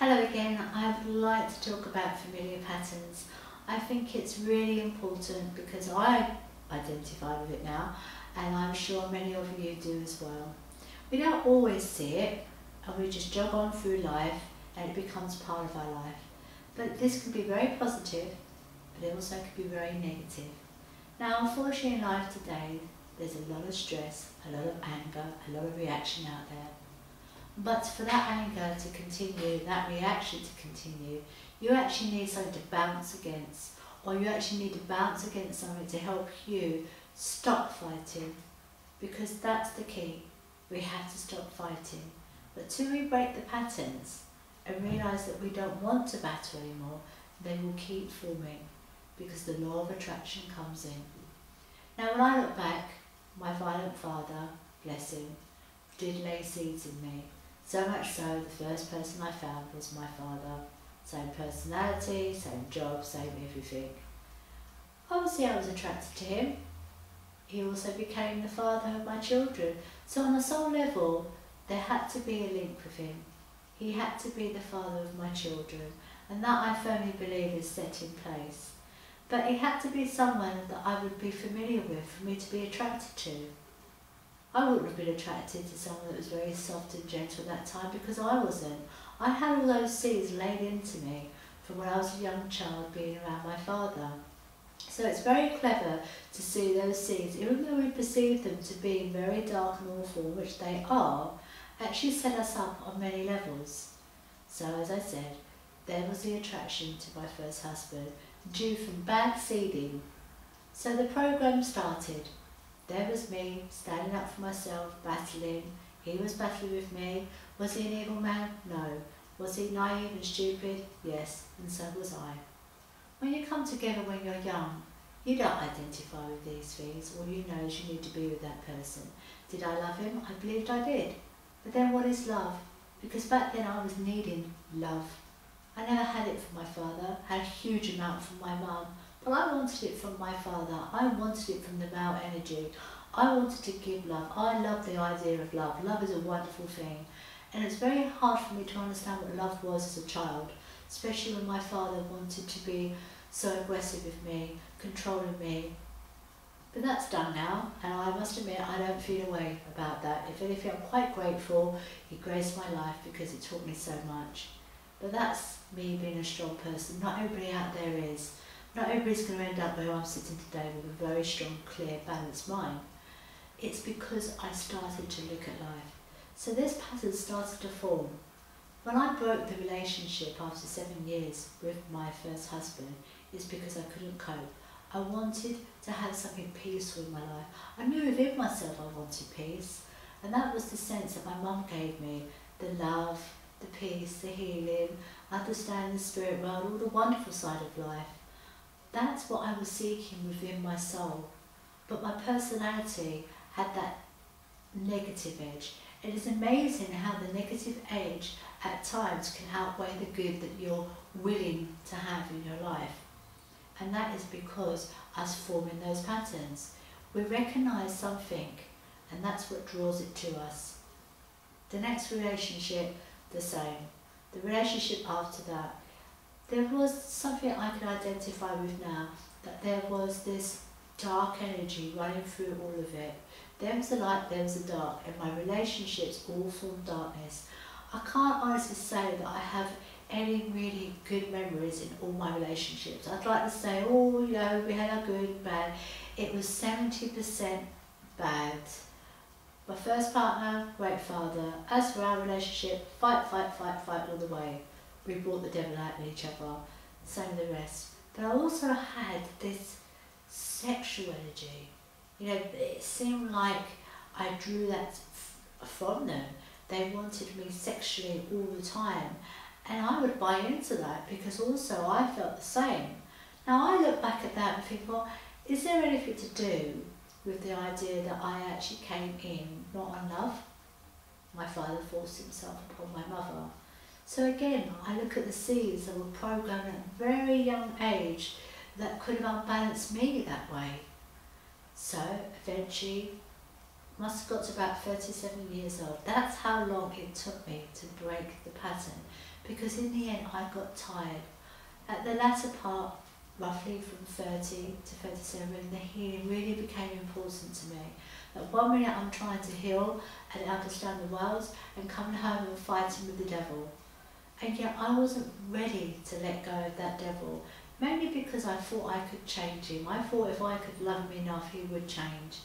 Hello again. I would like to talk about familiar patterns. I think it's really important because I identify with it now, and I'm sure many of you do as well. We don't always see it, and we just jog on through life and it becomes part of our life. But this can be very positive, but it also can be very negative. Now, unfortunately in life today, there's a lot of stress, a lot of anger, a lot of reaction out there. But for that anger to continue, that reaction to continue, you actually need something to bounce against, or you actually need to bounce against something to help you stop fighting, because that's the key. We have to stop fighting. But till we break the patterns and realise that we don't want to battle anymore, they will keep forming, because the law of attraction comes in. Now when I look back, my violent father, bless him, did lay seeds in me. So much so, the first person I found was my father. Same personality, same job, same everything. Obviously I was attracted to him. He also became the father of my children. So on a soul level, there had to be a link with him. He had to be the father of my children. And that I firmly believe is set in place. But it had to be someone that I would be familiar with for me to be attracted to. I wouldn't have been attracted to someone that was very soft and gentle at that time, because I wasn't. I had all those seeds laid into me from when I was a young child being around my father. So it's very clever to see those seeds, even though we perceive them to be very dark and awful, which they are, actually set us up on many levels. So as I said, there was the attraction to my first husband, due from bad seeding. So the program started. There was me, standing up for myself, battling. He was battling with me. Was he an evil man? No. Was he naive and stupid? Yes, and so was I. When you come together when you're young, you don't identify with these things. All you know is you need to be with that person. Did I love him? I believed I did. But then what is love? Because back then I was needing love. I never had it from my father, had a huge amount from my mum. But I wanted it from my father. I wanted it from the male energy. I wanted to give love. I love the idea of love. Love is a wonderful thing. And it's very hard for me to understand what love was as a child, especially when my father wanted to be so aggressive with me, controlling me. But that's done now, and I must admit I don't feel a way about that. If anything, I'm quite grateful. He graced my life because it taught me so much. But that's me being a strong person. Not everybody out there is. Not everybody's going to end up where I'm sitting today with a very strong, clear, balanced mind. It's because I started to look at life. So this pattern started to form. When I broke the relationship after 7 years with my first husband, it's because I couldn't cope. I wanted to have something peaceful in my life. I knew within myself I wanted peace. And that was the sense that my mum gave me. The love, the peace, the healing, understanding the spirit world, all the wonderful side of life. That's what I was seeking within my soul. But my personality had that negative edge. It is amazing how the negative edge at times can outweigh the good that you're willing to have in your life. And that is because us forming those patterns. We recognise something, and that's what draws it to us. The next relationship, the same. The relationship after that, there was something I could identify with now, that there was this dark energy running through all of it. There was the light, there was the dark, and my relationships all formed darkness. I can't honestly say that I have any really good memories in all my relationships. I'd like to say, oh, you know, we had our good and bad. It was 70% bad. My first partner, great father. As for our relationship, fight all the way. We brought the devil out in each other, same with the rest. But I also had this sexual energy. You know, it seemed like I drew that from them. They wanted me sexually all the time. And I would buy into that because also I felt the same. Now I look back at that and think, well, is there anything to do with the idea that I actually came in not on love? My father forced himself upon my mother. So again, I look at the seeds that were programmed at a very young age that could have unbalanced me that way. So eventually, must have got to about 37 years old. That's how long it took me to break the pattern, because in the end I got tired. At the latter part, roughly from 30 to 37, the healing really became important to me. At 1 minute I'm trying to heal and understand the world, and coming home and fighting with the devil. And yet I wasn't ready to let go of that devil, mainly because I thought I could change him. I thought if I could love him enough, he would change.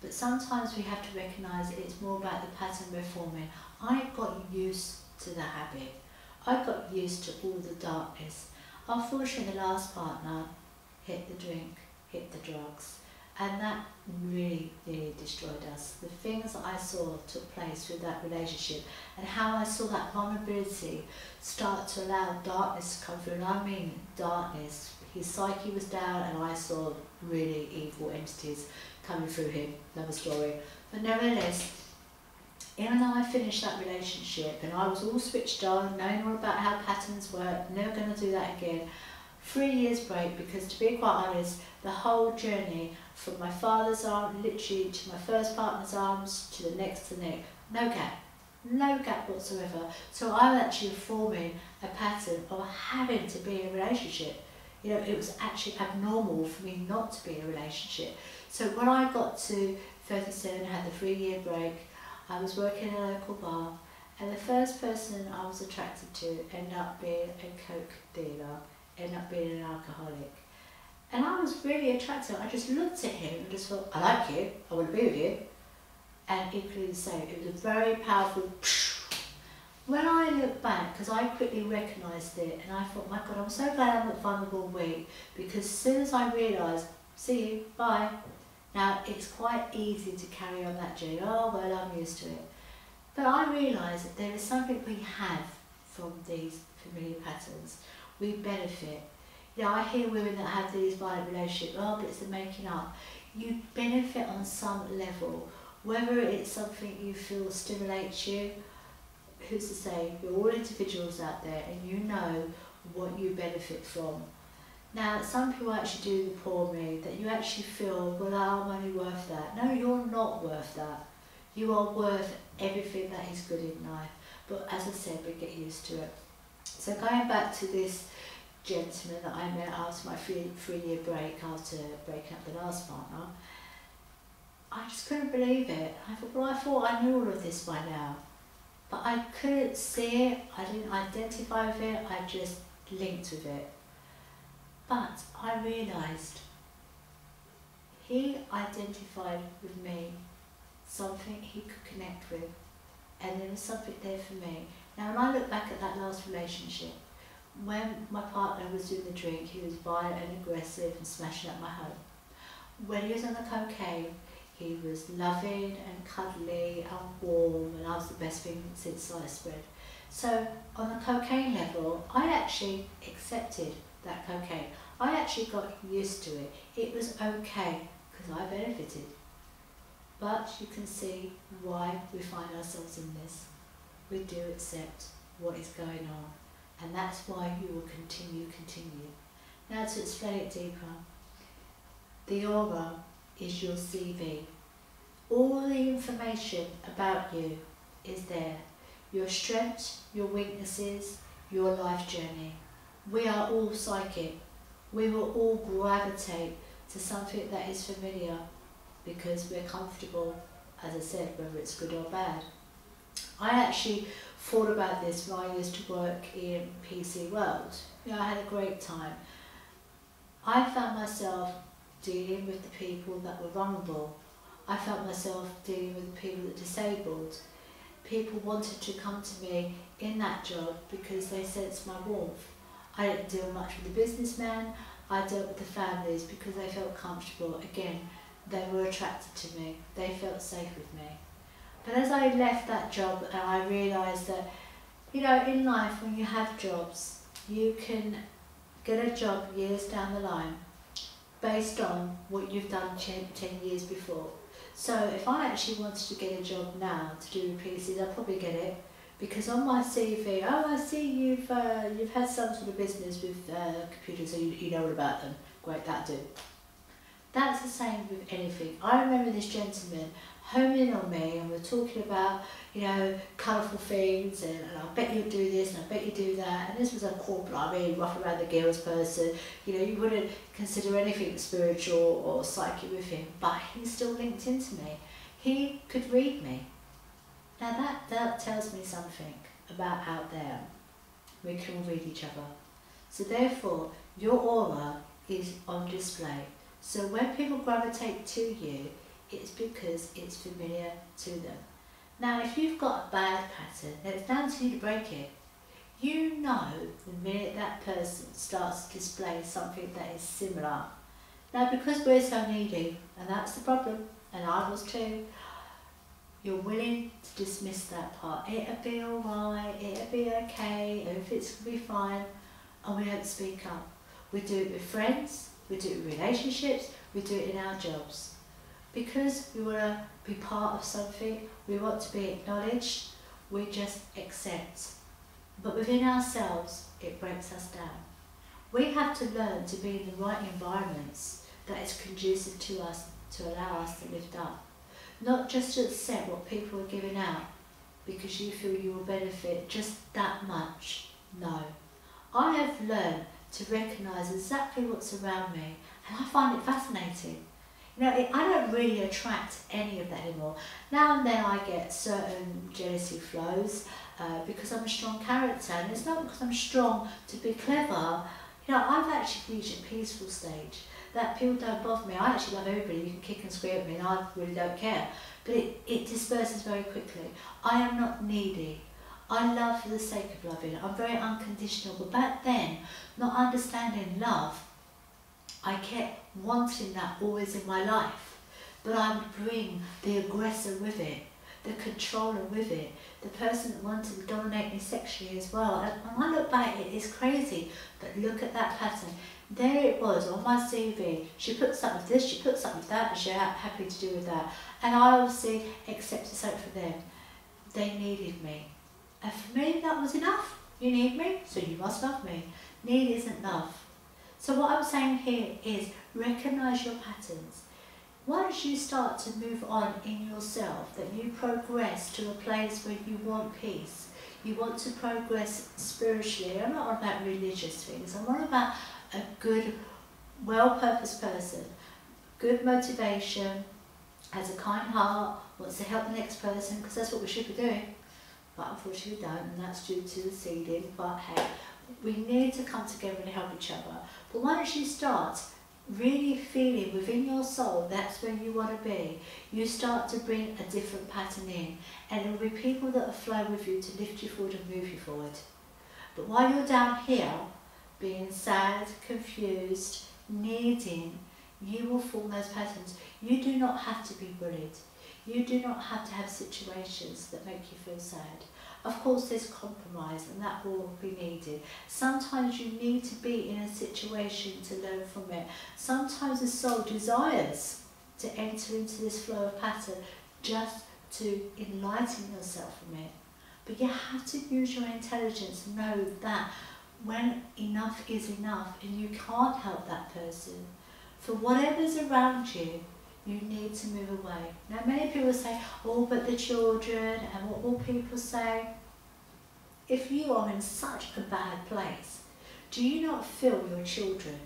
But sometimes we have to recognise it's more about the pattern we're forming. I got used to the habit. I got used to all the darkness. Unfortunately, the last partner hit the drink, hit the drugs, and that really, really destroyed us. The things that I saw took place with that relationship, and how I saw that vulnerability start to allow darkness to come through, and I mean darkness. His psyche was down, and I saw really evil entities coming through him. Another story. But nevertheless, even though I finished that relationship and I was all switched on, knowing all about how patterns work, never going to do that again, 3 years break, because to be quite honest, the whole journey from my father's arm literally to my first partner's arms to the next, no gap whatsoever. So I'm actually forming a pattern of having to be in a relationship. You know, it was actually abnormal for me not to be in a relationship. So when I got to 37, had the 3 year break, I was working in a local bar, and the first person I was attracted to ended up being a coke dealer, ended up being an alcoholic. And I was really attracted. I just looked at him and just thought, I like you, I want to be with you. And equally the same, it was a very powerful. When I look back, because I quickly recognised it, and I thought, my God, I'm so glad I'm not vulnerable and weak, because as soon as I realised, see you, bye. Now, it's quite easy to carry on that journey. Oh, well, I'm used to it. But I realised that there is something we have from these familiar patterns. We benefit. You know, I hear women that have these violent relationships, oh, but it's the making up. You benefit on some level, whether it's something you feel stimulates you. Who's to say? We're all individuals out there, and you know what you benefit from. Now, some people actually do the poor me, that you actually feel, well, I'm only worth that. No, you're not worth that. You are worth everything that is good in life. But as I said, we get used to it. So going back to this gentleman that I met after my 3 year break, after breaking up the last partner, I just couldn't believe it. I thought, well, I thought I knew all of this by now. But I couldn't see it, I didn't identify with it, I just linked with it. But I realised he identified with me, something he could connect with, and there was something there for me. Now when I look back at that last relationship, when my partner was doing the drink, he was violent and aggressive and smashing up my home. When he was on the cocaine, he was loving and cuddly and warm, and I was the best thing since sliced bread. So on the cocaine level, I actually accepted that cocaine. I actually got used to it. It was okay because I benefited. But you can see why we find ourselves in this. We do accept what is going on, and that's why you will continue. Now to explain it deeper, the aura is your CV. All the information about you is there. Your strengths, your weaknesses, your life journey. We are all psychic. We will all gravitate to something that is familiar because we're comfortable, as I said, whether it's good or bad. I actually thought about this when I used to work in PC World. You know, I had a great time. I found myself dealing with the people that were vulnerable. I felt myself dealing with the people that were disabled. People wanted to come to me in that job because they sensed my warmth. I didn't deal much with the businessmen, I dealt with the families because they felt comfortable. Again, they were attracted to me, they felt safe with me. But as I left that job, and I realised that, you know, in life when you have jobs, you can get a job years down the line based on what you've done 10 years before. So if I actually wanted to get a job now to do with PCs, I'd probably get it, because on my CV, oh, I see you've had some sort of business with computers, so you know all about them. Great, that'll do. That's the same with anything. I remember this gentleman homing in on me and were talking about, colourful things and I bet you'll do this and I bet you do that. And this was a corporate, rough around the gills person. You wouldn't consider anything spiritual or psychic with him, but he still linked into me. He could read me. Now that tells me something about out there. We can all read each other. So therefore, your aura is on display. So when people gravitate to you, it's because it's familiar to them. Now, if you've got a bad pattern, then it's down to you to break it. You know the minute that person starts to display something that is similar. Now, because we're so needy, and that's the problem, and I was too, you're willing to dismiss that part. It'll be alright, it'll be okay, everything's going to be fine, and we don't speak up. We do it with friends, we do it with relationships, we do it in our jobs. Because we want to be part of something, we want to be acknowledged, we just accept. But within ourselves, it breaks us down. We have to learn to be in the right environments that is conducive to us, to allow us to lift up. Not just to accept what people are giving out because you feel you will benefit just that much. No. I have learned to recognise exactly what's around me, and I find it fascinating. I don't really attract any of that anymore. Now and then I get certain jealousy flows because I'm a strong character, and it's not because I'm strong to be clever. I've actually reached a peaceful stage that people don't bother me. I actually love everybody. You can kick and scream at me and I really don't care. But it disperses very quickly. I am not needy. I love for the sake of loving. I'm very unconditional. But back then, not understanding love, I kept wanting that always in my life. But I would bring the aggressor with it, the controller with it, the person that wanted to dominate me sexually as well. And when I look back, it is crazy. But look at that pattern. There it was on my CV. She put something with this, she put something with that, and she was happy to do with that. And I obviously accepted something for them. They needed me. And for me, that was enough. You need me, so you must love me. Need isn't love. So what I'm saying here is recognise your patterns. Once you start to move on in yourself, that you progress to a place where you want peace, you want to progress spiritually. I'm not on about religious things, I'm on about a good, well-purposed person, good motivation, has a kind heart, wants to help the next person, because that's what we should be doing. But unfortunately we don't, and that's due to the seeding. But hey, we need to come together and help each other. But once you start really feeling within your soul that's where you want to be, you start to bring a different pattern in, and there will be people that will flow with you to lift you forward and move you forward. But while you're down here, being sad, confused, needing, you will form those patterns. You do not have to be bullied. You do not have to have situations that make you feel sad. Of course there's compromise, and that will be needed. Sometimes you need to be in a situation to learn from it. Sometimes the soul desires to enter into this flow of pattern just to enlighten yourself from it. But you have to use your intelligence to know that when enough is enough and you can't help that person, for whatever's around you, you need to move away. Now many people say, oh, but the children, and what will people say? If you are in such a bad place, do you not feel your children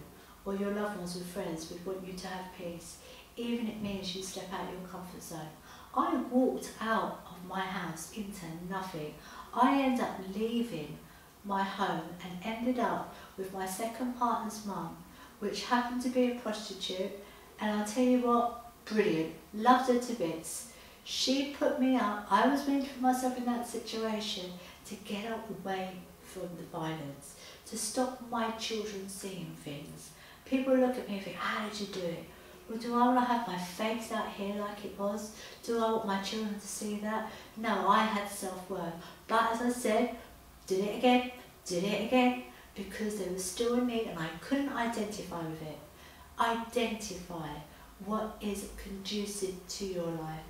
or your loved ones or friends would want you to have peace, even if it means you step out your comfort zone? I walked out of my house into nothing. I ended up leaving my home and ended up with my second partner's mum, which happened to be a prostitute, and I'll tell you what, brilliant, loved her to bits. She put me up, I was willing to put myself in that situation to get away from the violence, to stop my children seeing things. People look at me and think, how did you do it? Well, do I want to have my face out here like it was? Do I want my children to see that? No, I had self-worth. But as I said, did it again, because there was still a need and I couldn't identify with it. Identify what is conducive to your life.